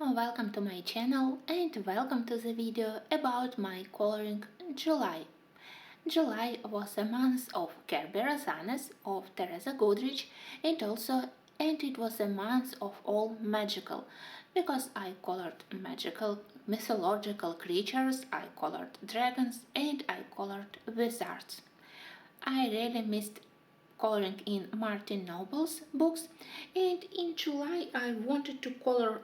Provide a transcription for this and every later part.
Welcome to my channel and welcome to the video about my coloring July. July was a month of Kerberos of Teresa Goodrich and it was a month of all magical because I colored magical mythological creatures, I colored dragons and I colored wizards. I really missed coloring in Martin Noble's books, and in July I wanted to color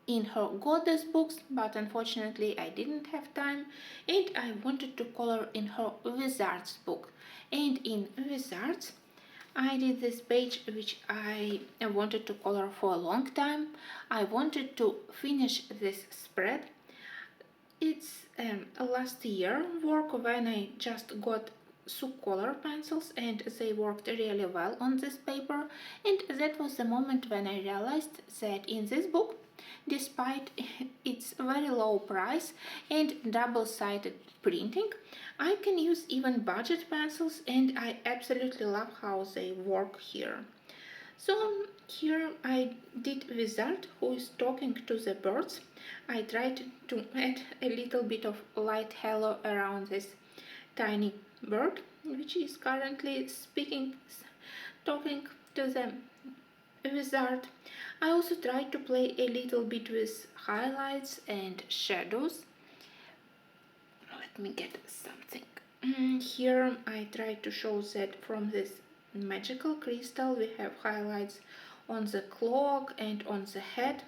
in her goddess books, but unfortunately I didn't have time, and I wanted to color in her wizards book. And in wizards I did this page which I wanted to color for a long time. I wanted to finish this spread. It's a last year work when I just got color pencils and they worked really well on this paper, and that was the moment when I realized that in this book, despite its very low price and double-sided printing, I can use even budget pencils, and I absolutely love how they work here. So here I did wizard who is talking to the birds. I tried to add a little bit of light halo around this tiny bird which is currently talking to the wizard. I also tried to play a little bit with highlights and shadows. Let me get something. Here I tried to show that from this magical crystal we have highlights on the cloak and on the head.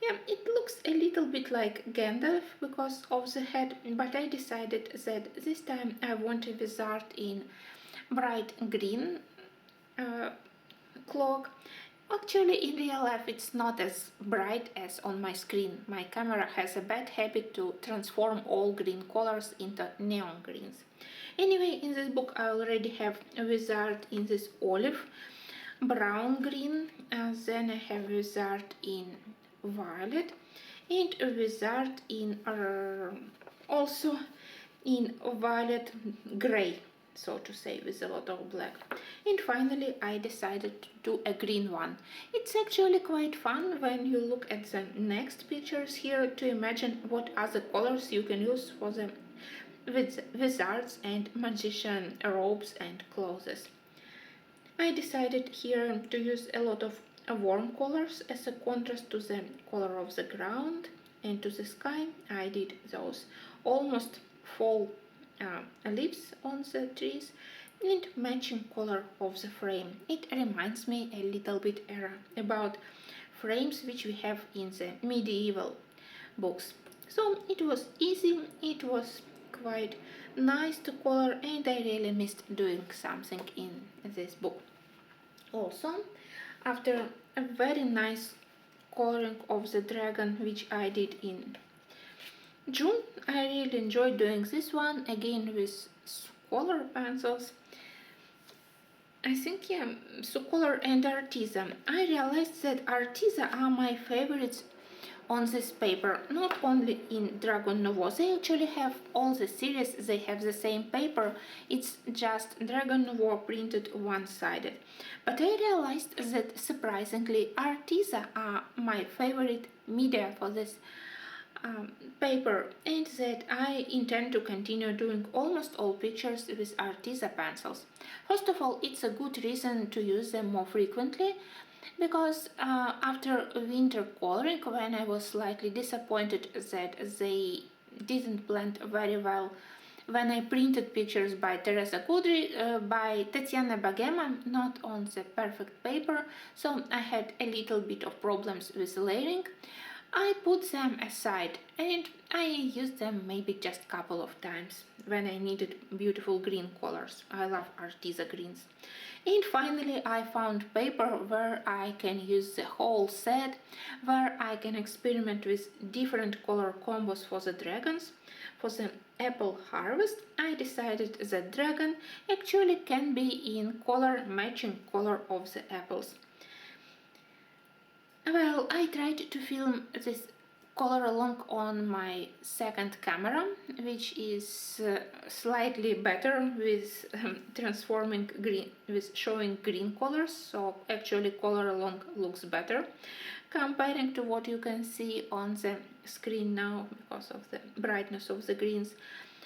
Yeah, it looks a little bit like Gandalf because of the head, but I decided that this time I want a wizard in bright green cloak. Actually, in real life it's not as bright as on my screen. My camera has a bad habit to transform all green colors into neon greens. Anyway, in this book I already have a wizard in this olive brown green, then I have a wizard in violet and a wizard in also in violet gray, so to say, with a lot of black. And finally I decided to do a green one. It's actually quite fun when you look at the next pictures here to imagine what other colors you can use for the wizards and magician robes and clothes. I decided here to use a lot of warm colors as a contrast to the color of the ground and to the sky. I did those almost fall leaves on the trees and matching color of the frame. It reminds me a little bit about frames which we have in the medieval books. So it was easy, it was quite nice to color, and I really missed doing something in this book. Also, after a very nice coloring of the dragon which I did in June, I really enjoyed doing this one again with color pencils. I think, yeah, Color and Arteza. I realized that Arteza are my favorites on this paper, not only in Dragon Nouveau. They actually have all the series, they have the same paper, it's just Dragon Nouveau printed one-sided. But I realized that surprisingly Arteza are my favorite media for this paper, and that I intend to continue doing almost all pictures with Arteza pencils. First of all, it's a good reason to use them more frequently, because after winter coloring, when I was slightly disappointed that they didn't blend very well when I printed pictures by Teresa Goodrich, by Tatiana Bagema, not on the perfect paper, so I had a little bit of problems with layering. I put them aside and I used them maybe just a couple of times when I needed beautiful green colors. I love Arteza greens. And finally I found paper where I can use the whole set, where I can experiment with different color combos for the dragons. For the apple harvest, I decided that dragon actually can be in color matching color of the apples. Well, I tried to film this color along on my second camera, which is slightly better with transforming green, with showing green colors, so actually color along looks better comparing to what you can see on the screen now because of the brightness of the greens.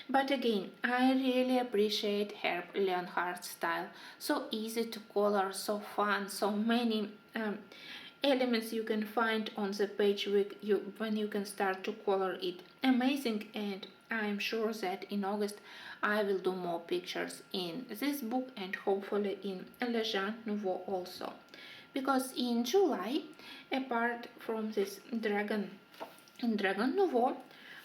But again, I really appreciate Herb Leonhardt's style. So easy to color, so fun, so many elements you can find on the page when you can start to color it. Amazing, and I'm sure that in August I will do more pictures in this book and hopefully in Le Jean Nouveau also. Because in July, apart from this Dragon Nouveau,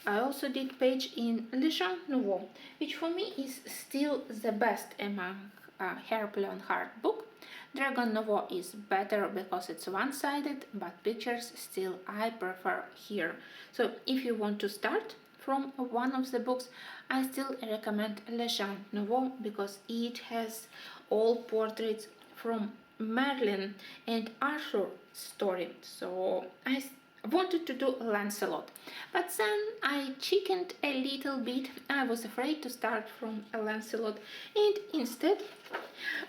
I also did page in Le Jean Nouveau, which for me is still the best among Herb Leonhardt book. Dragon Nouveau is better because it's one-sided, but pictures still I prefer here. So if you want to start from one of the books, I still recommend Le Jean Nouveau because it has all portraits from Merlin and Arthur story. So I wanted to do Lancelot, but then I chickened a little bit. I was afraid to start from Lancelot, and instead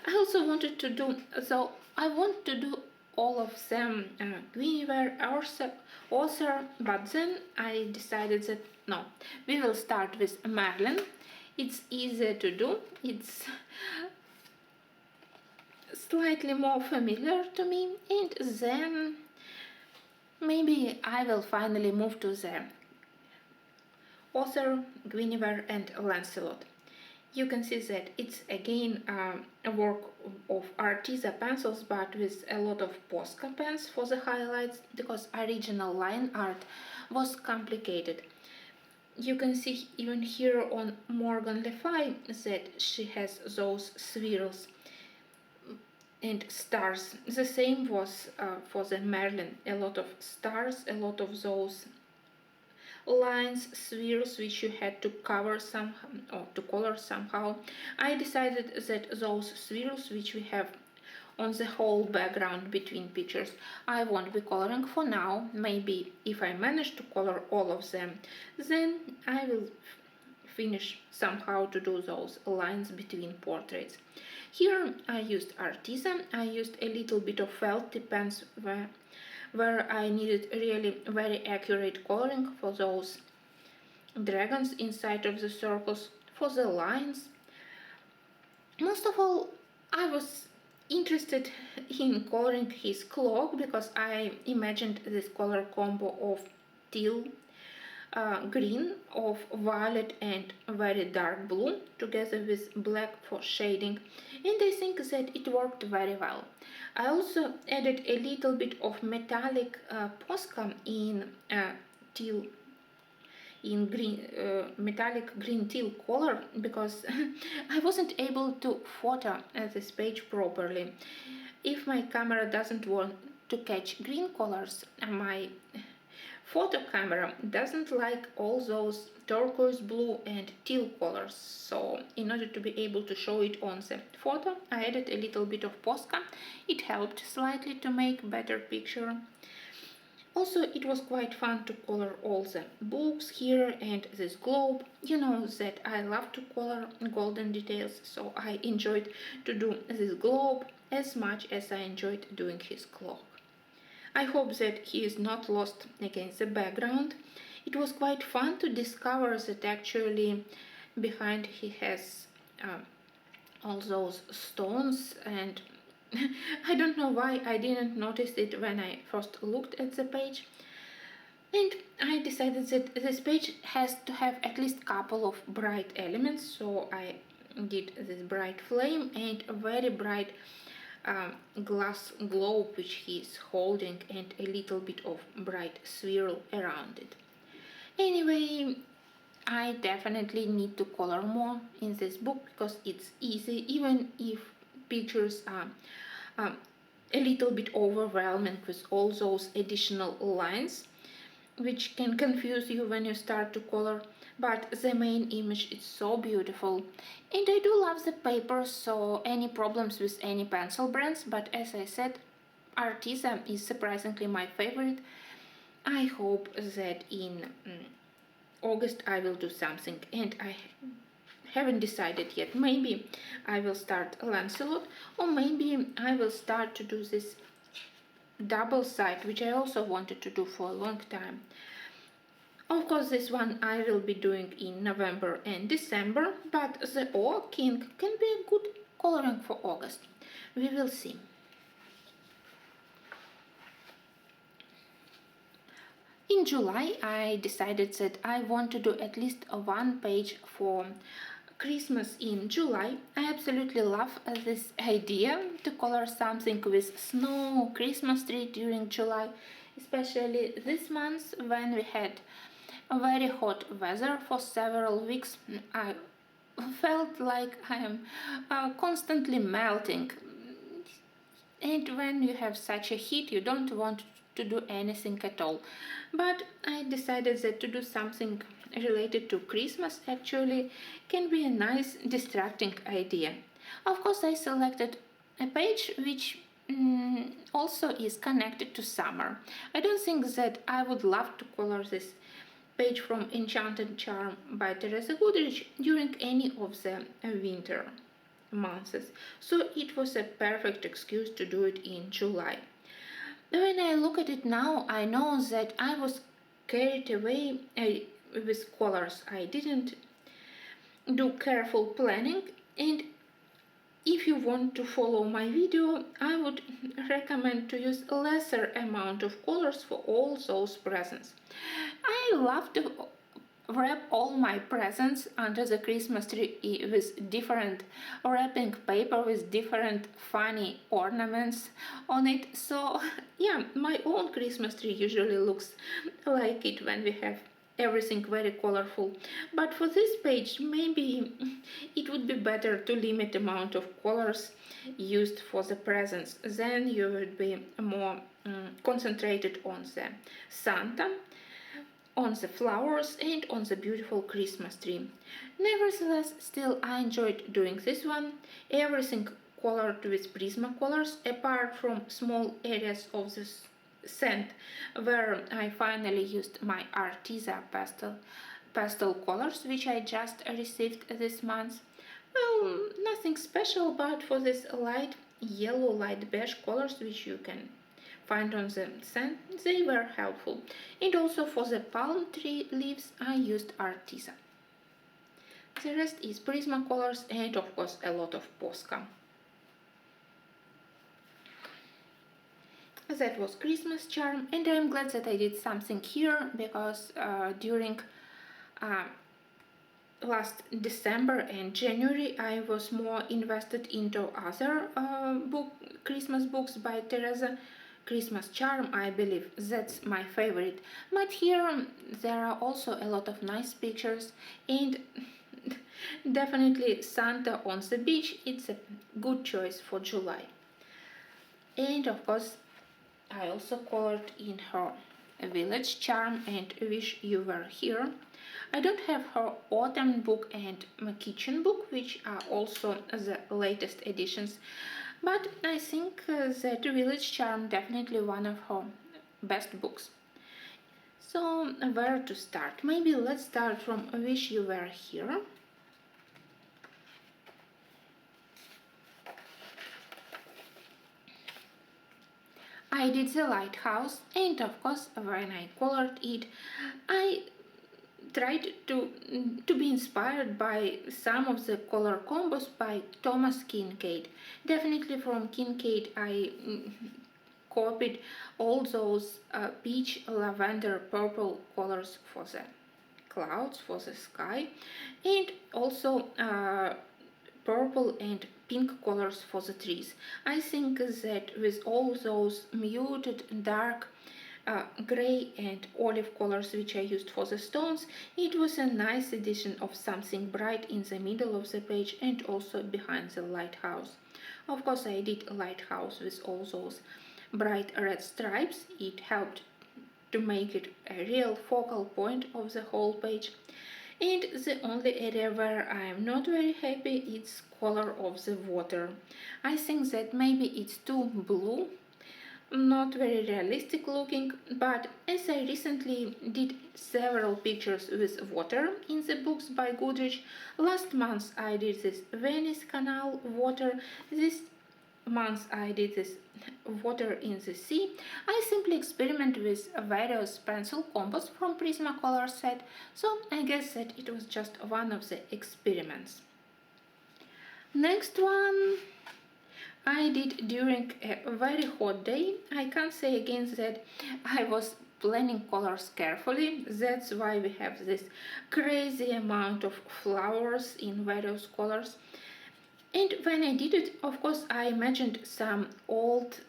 I also wanted to do, so I want to do all of them Guinevere, Arthur, but then I decided that no, we will start with Merlin. It's easier to do, it's slightly more familiar to me, and then maybe I will finally move to the Arthur, Guinevere and Lancelot. You can see that it's again a work of Arteza pencils, but with a lot of Posca pens for the highlights, because original line art was complicated. You can see even here on Morgan Le Fay that she has those swirls and stars. The same was for the Merlin, a lot of stars, a lot of those lines, swirls which you had to cover somehow or to color somehow. I decided that those swirls which we have on the whole background between pictures I won't be coloring for now. Maybe if I manage to color all of them, then I will finish somehow to do those lines between portraits. Here I used Arteza. I used a little bit of felt pens where I needed really very accurate coloring for those dragons inside of the circles, for the lines. Most of all, I was interested in coloring his cloak because I imagined this color combo of teal, green, of violet and very dark blue together with black for shading, and I think that it worked very well. I also added a little bit of metallic Posca in teal, in green, metallic green teal color, because I wasn't able to photo this page properly. If my camera doesn't want to catch green colors, my photo camera doesn't like all those turquoise blue and teal colors, so in order to be able to show it on the photo, I added a little bit of Posca. It helped slightly to make better picture. Also, it was quite fun to color all the books here and this globe. You know that I love to color golden details, so I enjoyed to do this globe as much as I enjoyed doing his cloak. I hope that he is not lost against the background. It was quite fun to discover that actually behind he has all those stones, and I don't know why I didn't notice it when I first looked at the page. And I decided that this page has to have at least a couple of bright elements, so I did this bright flame and a very bright glass globe which he is holding, and a little bit of bright swirl around it. Anyway, I definitely need to color more in this book because it's easy, even if pictures are a little bit overwhelming with all those additional lines which can confuse you when you start to color, but the main image is so beautiful. And I do love the paper, so any problems with any pencil brands, but as I said, Arteza is surprisingly my favorite. I hope that in August I will do something, and I haven't decided yet. Maybe I will start Lancelot, or maybe I will start to do this double side, which I also wanted to do for a long time. Of course, this one I will be doing in November and December, but the O King can be a good coloring for August. We will see. In July, I decided that I want to do at least one page for Christmas in July. I absolutely love this idea to color something with snow, Christmas tree during July, especially this month when we had a very hot weather for several weeks. I felt like I am constantly melting, and when you have such a heat you don't want to do anything at all. But I decided that to do something related to Christmas actually can be a nice distracting idea. Of course, I selected a page which also is connected to summer. I don't think that I would love to color this page from Enchanted Charm by Teresa Goodrich during any of the winter months, so it was a perfect excuse to do it in July. When I look at it now, I know that I was carried away with colors. I didn't do careful planning, and if you want to follow my video, I would recommend to use a lesser amount of colors for all those presents. I love to wrap all my presents under the Christmas tree with different wrapping paper with different funny ornaments on it. So yeah, my own Christmas tree usually looks like it when we have everything very colorful. But for this page, maybe it would be better to limit the amount of colors used for the presents. Then you would be more concentrated on the Santa, on the flowers, and on the beautiful Christmas tree. Nevertheless, still I enjoyed doing this one. Everything colored with Prismacolors, apart from small areas of the sand where I finally used my Arteza pastel colors, which I just received this month. Well, nothing special, but for this light yellow, light beige colors which you can find on the sand, they were helpful. And also for the palm tree leaves I used Arteza. The rest is Prismacolors and of course a lot of Posca. That was Christmas charm, and I'm glad that I did something here because during last December and January I was more invested into other Christmas books by Teresa. Christmas Charm, I believe, that's my favorite. But here there are also a lot of nice pictures, and definitely Santa on the beach, it's a good choice for July. And of course, I also colored in her Village Charm and Wish You Were Here. I don't have her Autumn book and Kitchen book, which are also the latest editions, but I think that Village Charm definitely one of her best books. So where to start? Maybe let's start from Wish You Were Here. I did the lighthouse, and of course when I colored it I tried to be inspired by some of the color combos by Thomas Kincaid. Definitely from Kincaid I copied all those peach, lavender, purple colors for the clouds, for the sky, and also purple and pink colors for the trees. I think that with all those muted dark gray and olive colors which I used for the stones, it was a nice addition of something bright in the middle of the page and also behind the lighthouse. Of course I did a lighthouse with all those bright red stripes. It helped to make it a real focal point of the whole page. And the only area where I am not very happy is color of the water. I think that maybe it's too blue not very realistic looking, but as I recently did several pictures with water in the books by Goodrich, last month I did this Venice Canal water, this month I did this water in the sea. I simply experiment with various pencil combos from Prismacolor set, so I guess that it was just one of the experiments. Next one I did during a very hot day. I can't say again that I was planning colors carefully. That's why we have this crazy amount of flowers in various colors. And when I did it, of course, I imagined some old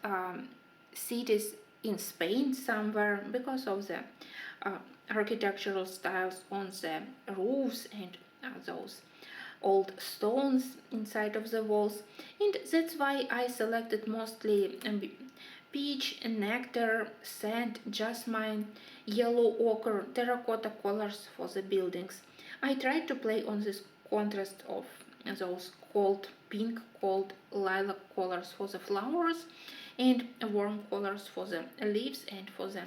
cities in Spain somewhere because of the architectural styles on the roofs and those old stones inside of the walls, and that's why I selected mostly peach, nectar, sand, jasmine, yellow ochre, terracotta colors for the buildings. I tried to play on this contrast of those cold pink, cold lilac colors for the flowers and warm colors for the leaves and for the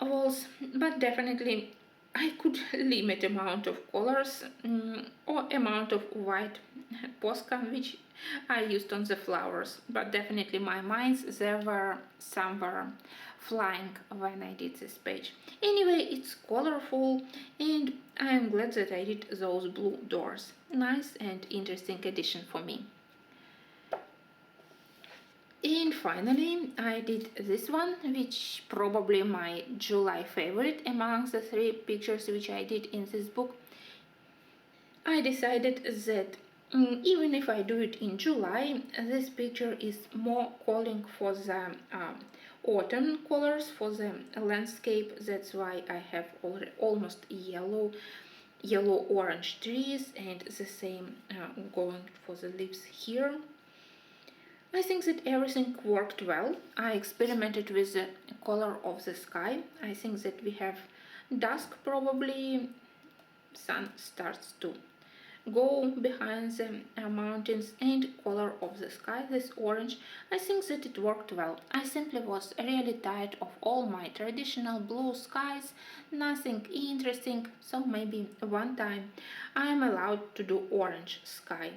walls, but definitely I could limit amount of colors or amount of white Posca which I used on the flowers, but definitely my minds there were somewhere flying when I did this page. Anyway, it's colorful and I'm glad that I did those blue doors. Nice and interesting addition for me. And finally, I did this one, which probably my July favorite amongst the 3 pictures which I did in this book. I decided that even if I do it in July, this picture is more calling for the autumn colors, for the landscape. That's why I have almost yellow-orange trees and the same going for the leaves here. I think that everything worked well. I experimented with the color of the sky. I think that we have dusk, probably sun starts to go behind the mountains, and color of the sky, this orange. I think that it worked well. I simply was really tired of all my traditional blue skies, nothing interesting, so maybe one time I am allowed to do orange sky.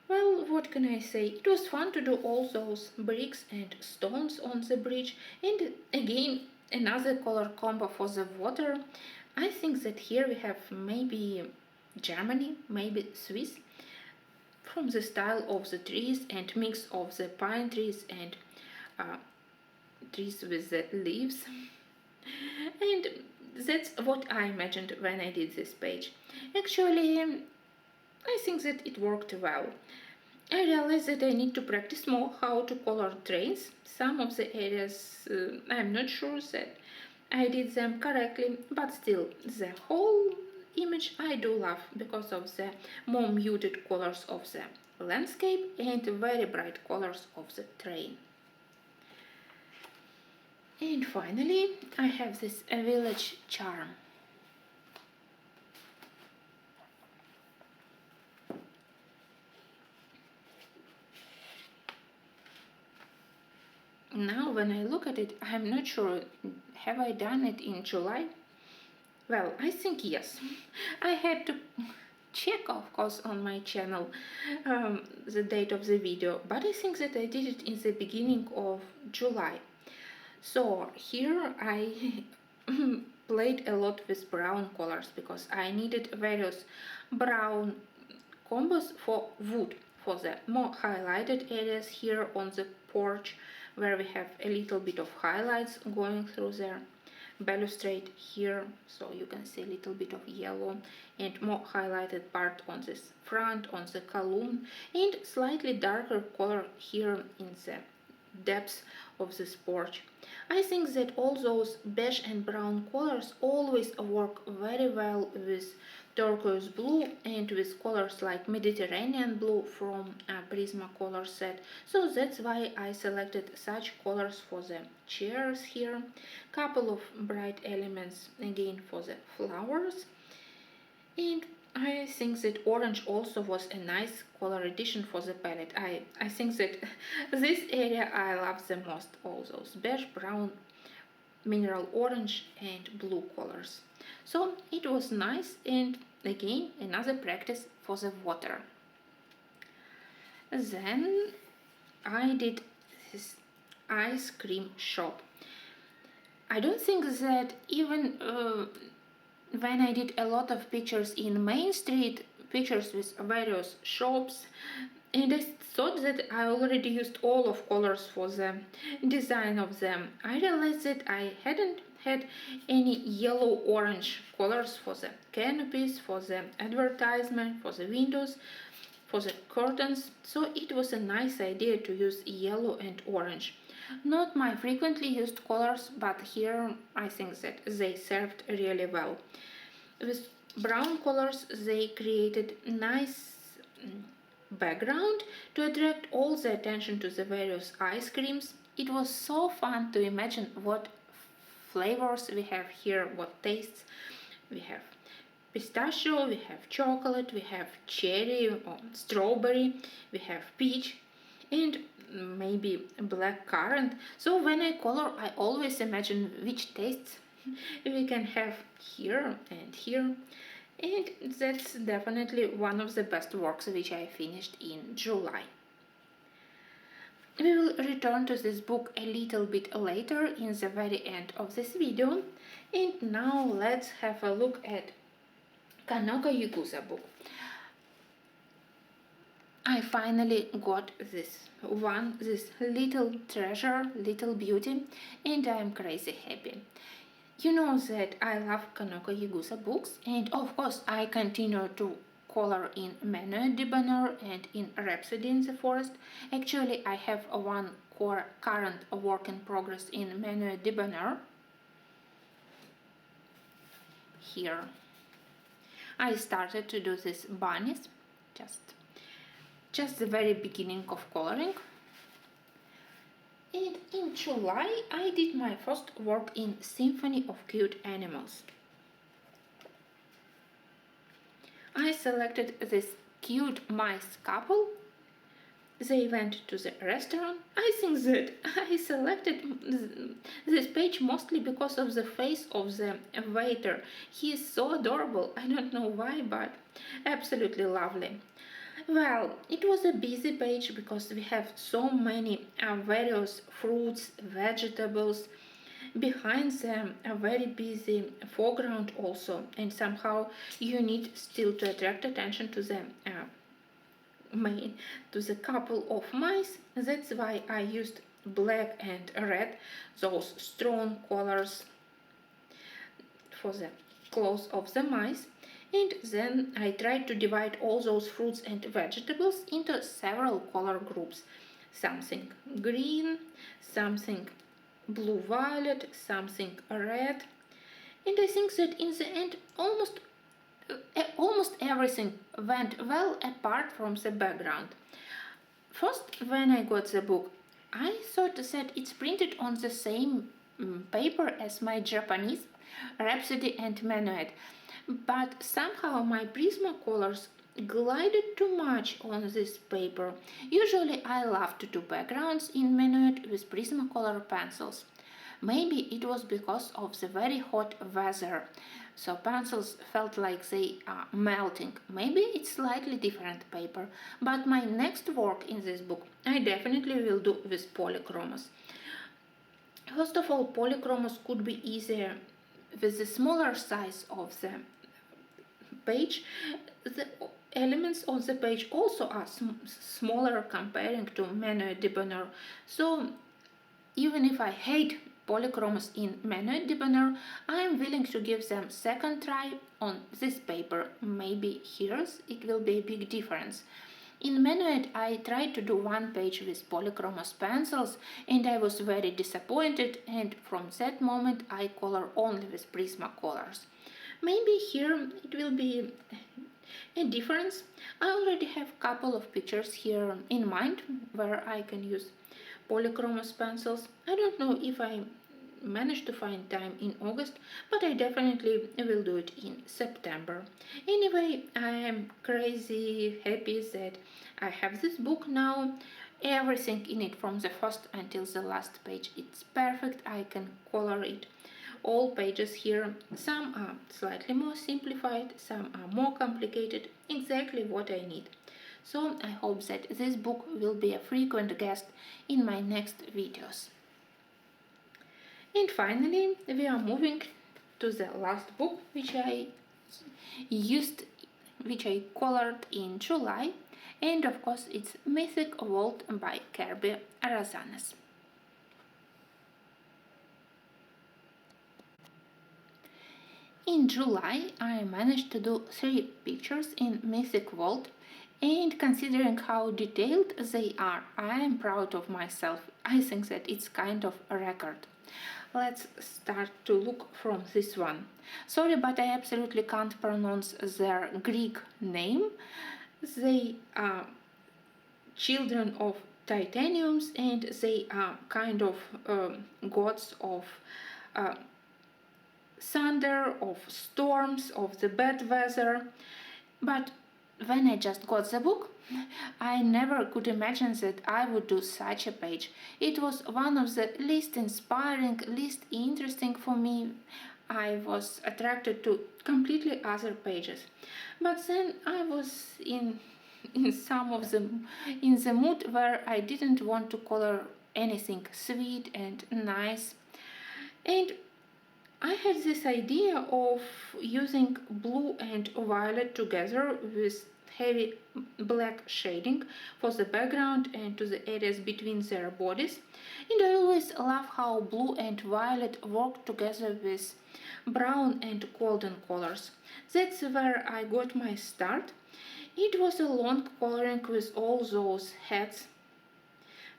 Well, what can I say? It was fun to do all those bricks and stones on the bridge, and again another color combo for the water. I think that here we have maybe Germany, maybe Swiss, from the style of the trees and mix of the pine trees and trees with the leaves. And that's what I imagined when I did this page. Actually, I think that it worked well. I realized that I need to practice more how to color trains. Some of the areas I'm not sure that I did them correctly, but still the whole image I do love because of the more muted colors of the landscape and very bright colors of the train. And finally I have this village charm. Now when I look at it, I'm not sure, have I done it in July? Well, I think yes. I had to check, of course, on my channel the date of the video, but I think that I did it in the beginning of July. So here I played a lot with brown colors because I needed various brown combos for wood, for the more highlighted areas here on the porch where we have a little bit of highlights going through there. Balustrade here, so you can see a little bit of yellow and more highlighted part on this front, on the column, and slightly darker color here in the depths of this porch. I think that all those beige and brown colors always work very well with turquoise blue and with colors like Mediterranean blue from Prismacolor set. So that's why I selected such colors for the chairs here. Couple of bright elements again for the flowers. And I think that orange also was a nice color addition for the palette. I think that this area I love the most, all those beige, brown, mineral orange and blue colors. So it was nice, and again another practice for the water. Then I did this ice cream shop. I don't think that even when I did a lot of pictures in Main Street, pictures with various shops, and I thought that I already used all of colors for the design of them. I realized that I hadn't had any yellow-orange colors for the canopies, for the advertisement, for the windows, for the curtains, so it was a nice idea to use yellow and orange. Not my frequently used colors, but here I think that they served really well. With brown colors they created nice background to attract all the attention to the various ice creams. It was so fun to imagine what flavors we have here, what tastes. We have pistachio, we have chocolate, we have cherry or strawberry, we have peach, and maybe black currant. So when I color, I always imagine which tastes we can have here and here. And that's definitely one of the best works which I finished in July. We will return to this book a little bit later in the very end of this video. And now let's have a look at Kanoko Yugusa book. I finally got this little treasure, little beauty, and I'm crazy happy. You know that I love Kanoko Yugusa books, and of course I continue to color in Manuel Debonair and in Rhapsody in the Forest. Actually, I have one current work in progress in Manuel Debonair. Here. I started to do these bunnies, just the very beginning of coloring. And in July I did my first work in Symphony of Cute Animals. I selected this cute mice couple. They went to the restaurant. I think that I selected this page mostly because of the face of the waiter. He is so adorable. I don't know why, but absolutely lovely. Well, it was a busy page because we have so many various fruits, vegetables. Behind them a very busy foreground also, and somehow you need still to attract attention to the couple of mice. That's why I used black and red, those strong colors for the clothes of the mice. And then I tried to divide all those fruits and vegetables into several color groups. Something green, something blue-violet, something red. And I think that in the end almost everything went well apart from the background. First, when I got the book, I thought that it's printed on the same paper as my Japanese Rhapsody and Manuet. But somehow my Prismacolors glided too much on this paper. Usually I love to do backgrounds in Manuet with Prismacolor pencils. Maybe it was because of the very hot weather, so pencils felt like they are melting. Maybe it's slightly different paper, but my next work in this book I definitely will do with polychromos. First of all, polychromos could be easier with the smaller size of the page. The elements on the page also are smaller comparing to Manuel Debonair. So even if I hate polychromos in Manuel Debonair, I am willing to give them second try on this paper. Maybe here it will be a big difference. In Manuet I tried to do one page with polychromos pencils and I was very disappointed, and from that moment I color only with Prismacolors. Maybe here it will be a difference. I already have a couple of pictures here in mind where I can use polychromos pencils. I don't know if I manage to find time in August, but I definitely will do it in September. Anyway, I am crazy happy that I have this book now. Everything in it from the first until the last page, it's perfect. I can color it all pages here. Some are slightly more simplified, some are more complicated, exactly what I need. So I hope that this book will be a frequent guest in my next videos. And finally, we are moving to the last book which I colored in July, and of course it's Mythic World by Kirby Arazanes. In July, I managed to do 3 pictures in Mythic World, and considering how detailed they are, I am proud of myself. I think that it's kind of a record. Let's start to look from this one. Sorry, but I absolutely can't pronounce their Greek name. They are children of titaniums, and they are kind of gods of thunder, of storms, of the bad weather. But when I just got the book, I never could imagine that I would do such a page. It was one of the least inspiring, least interesting for me. I was attracted to completely other pages. But then I was in some of them in the mood where I didn't want to color anything sweet and nice. And I had this idea of using blue and violet together with heavy black shading for the background and to the areas between their bodies. And I always love how blue and violet work together with brown and golden colors. That's where I got my start. It was a long coloring with all those heads,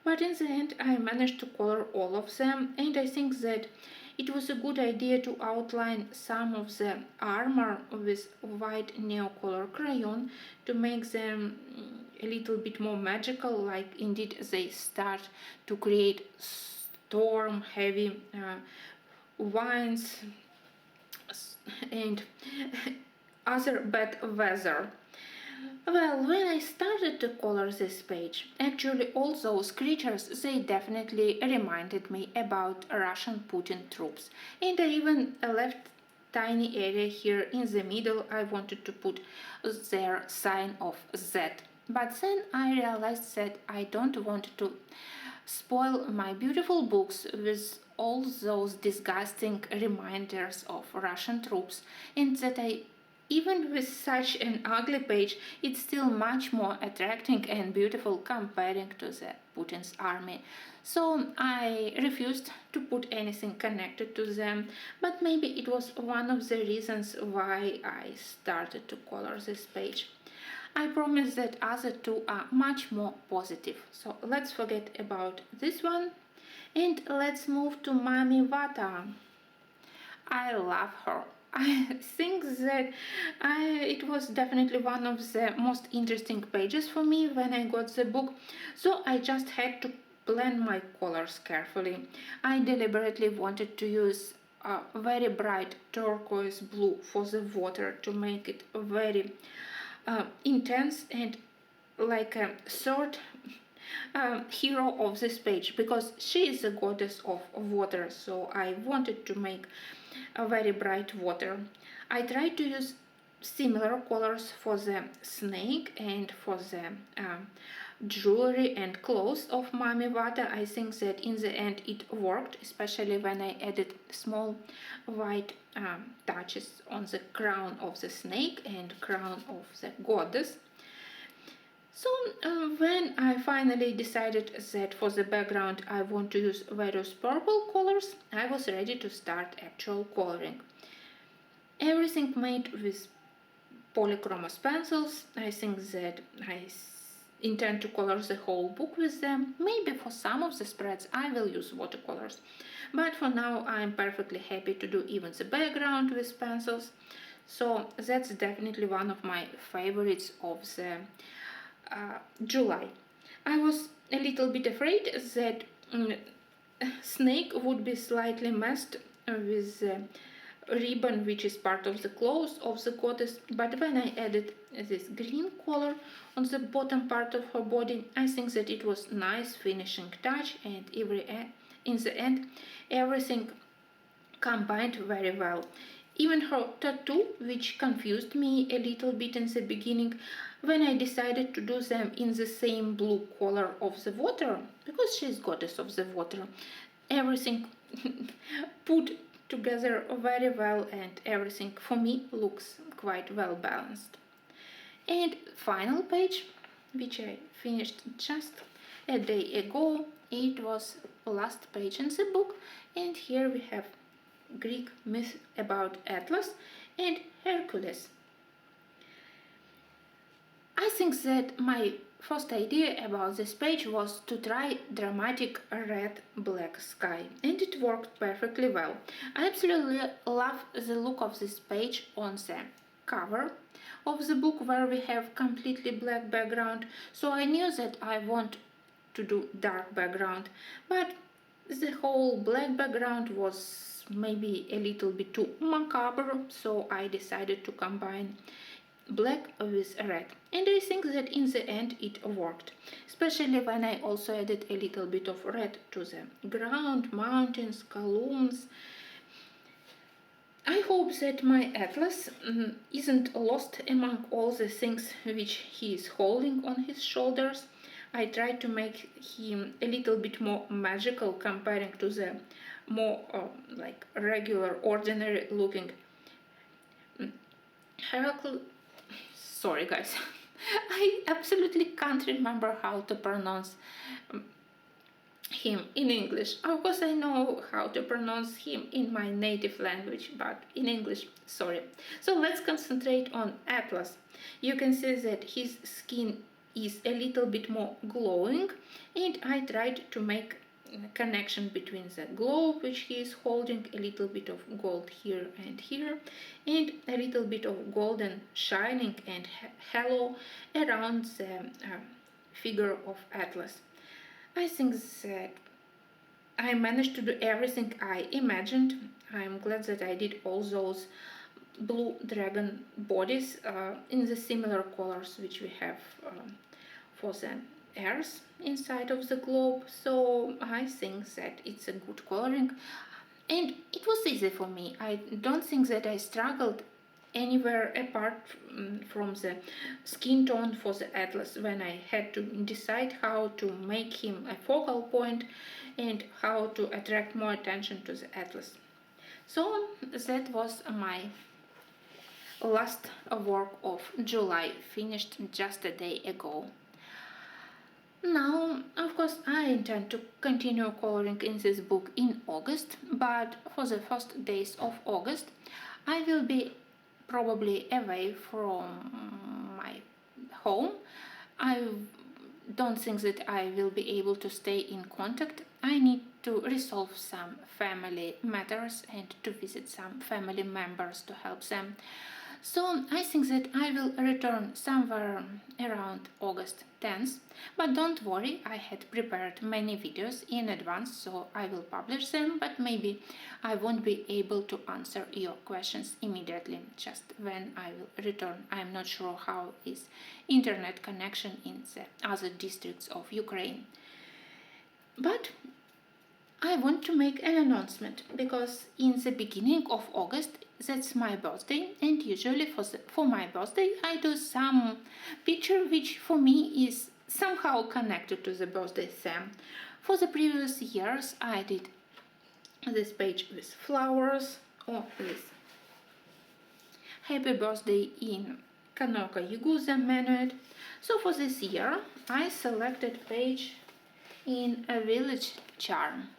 but in the end I managed to color all of them, and I think that it was a good idea to outline some of the armor with white neocolor crayon to make them a little bit more magical, like indeed they start to create storm, heavy winds and other bad weather. Well, when I started to color this page, actually all those creatures, they definitely reminded me about Russian Putin troops. And I even left tiny area here in the middle. I wanted to put their sign of Z. But then I realized that I don't want to spoil my beautiful books with all those disgusting reminders of Russian troops, and that even with such an ugly page, it's still much more attractive and beautiful comparing to the Putin's army. So I refused to put anything connected to them, but maybe it was one of the reasons why I started to color this page. I promise that other two are much more positive. So let's forget about this one and let's move to Mami Vata. I love her. I think that it was definitely one of the most interesting pages for me when I got the book, so I just had to plan my colors carefully. I deliberately wanted to use a very bright turquoise blue for the water to make it very intense and like a third hero of this page, because she is the goddess of water, so I wanted to make a very bright water. I tried to use similar colors for the snake and for the jewelry and clothes of Mami Vata. I think that in the end it worked, especially when I added small white touches on the crown of the snake and crown of the goddess. So when I finally decided that for the background I want to use various purple colors, I was ready to start actual coloring. Everything made with polychromos pencils. I think that I intend to color the whole book with them. Maybe for some of the spreads I will use watercolors, but for now I'm perfectly happy to do even the background with pencils. So that's definitely one of my favorites of the July. I was a little bit afraid that snake would be slightly messed with the ribbon which is part of the clothes of the goddess, but when I added this green color on the bottom part of her body, I think that it was nice finishing touch, and in the end everything combined very well. Even her tattoo, which confused me a little bit in the beginning when I decided to do them in the same blue color of the water, because she's goddess of the water. Everything put together very well, and everything for me looks quite well balanced. And final page, which I finished just a day ago, it was last page in the book, and here we have Greek myth about Atlas and Hercules. I think that my first idea about this page was to try dramatic red-black sky, and it worked perfectly well. I absolutely love the look of this page on the cover of the book, where we have completely black background, so I knew that I want to do dark background, but the whole black background was maybe a little bit too macabre, so I decided to combine black with red, and I think that in the end it worked, especially when I also added a little bit of red to the ground, mountains, columns. I hope that my Atlas isn't lost among all the things which he is holding on his shoulders. I tried to make him a little bit more magical comparing to the more like regular, ordinary looking Heracles. Sorry guys, I absolutely can't remember how to pronounce him in English. Of course I know how to pronounce him in my native language, but in English, sorry. So let's concentrate on Atlas. You can see that his skin is a little bit more glowing, and I tried to make a connection between the globe which he is holding, a little bit of gold here, and a little bit of golden shining and halo around the figure of Atlas. I think that I managed to do everything I imagined. I'm glad that I did all those blue dragon bodies in the similar colors which we have for the earth inside of the globe, so I think that it's a good coloring, and it was easy for me. I don't think that I struggled anywhere apart from the skin tone for the Atlas, when I had to decide how to make him a focal point and how to attract more attention to the Atlas. So that was my last work of July, finished just a day ago. Now, of course, I intend to continue coloring in this book in August, but for the first days of August I will be probably away from my home. I don't think that I will be able to stay in contact. I need to resolve some family matters and to visit some family members to help them. So I think that I will return somewhere around August 10th, but don't worry, I had prepared many videos in advance, so I will publish them, but maybe I won't be able to answer your questions immediately, just when I will return. I'm not sure how is internet connection in the other districts of Ukraine. But I want to make an announcement, because in the beginning of August that's my birthday, and usually for my birthday I do some picture which for me is somehow connected to the birthday theme. For the previous years I did this page with flowers or with happy birthday in Kanoka Yuguza Menuet. So for this year I selected page in a village charm.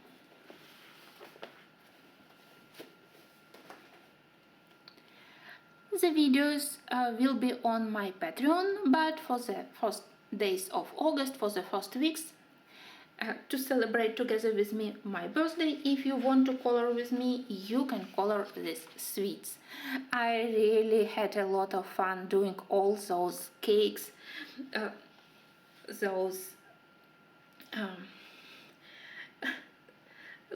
The videos will be on my Patreon, but for the first days of August, for the first weeks, to celebrate together with me my birthday, if you want to color with me, you can color these sweets. I really had a lot of fun doing all those cakes, those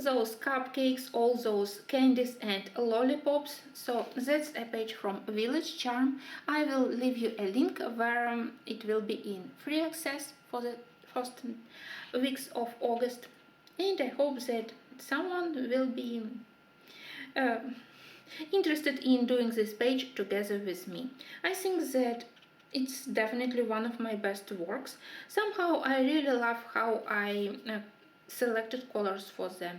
those cupcakes, all those candies and lollipops. So that's a page from Village Charm. I will leave you a link where it will be in free access for the first weeks of August, and I hope that someone will be uh, interested in doing this page together with me. I think that it's definitely one of my best works. Somehow I really love how I selected colors for the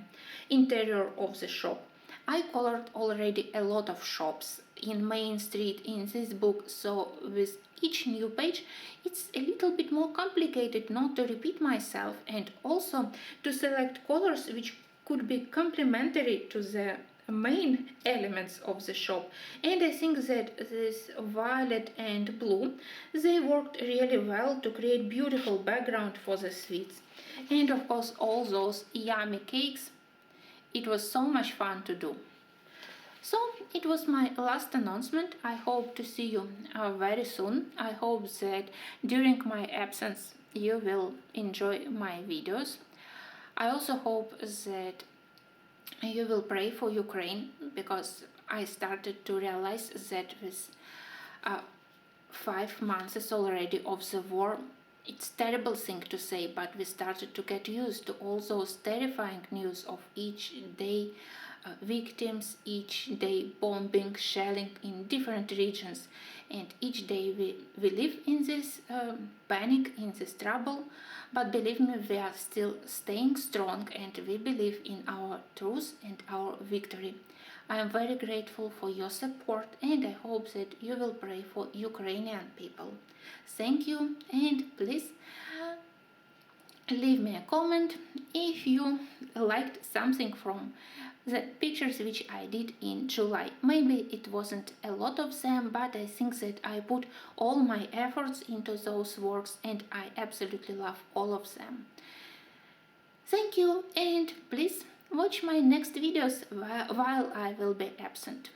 interior of the shop. I colored already a lot of shops in Main Street in this book, so with each new page it's a little bit more complicated not to repeat myself and also to select colors which could be complementary to the main elements of the shop. And I think that this violet and blue, they worked really well to create beautiful background for the sweets. And of course all those yummy cakes, it was so much fun to do. So it was my last announcement. I hope to see you very soon. I hope that during my absence you will enjoy my videos. I also hope that you will pray for Ukraine, because I started to realize that with 5 months already of the war, it's a terrible thing to say, but we started to get used to all those terrifying news of each day victims, each day bombing, shelling in different regions, and each day we live in this panic, in this trouble, but believe me, we are still staying strong and we believe in our truth and our victory. I am very grateful for your support and I hope that you will pray for Ukrainian people. Thank you, and please leave me a comment if you liked something from the pictures which I did in July. Maybe it wasn't a lot of them, but I think that I put all my efforts into those works and I absolutely love all of them. Thank you, and please watch my next videos while I will be absent.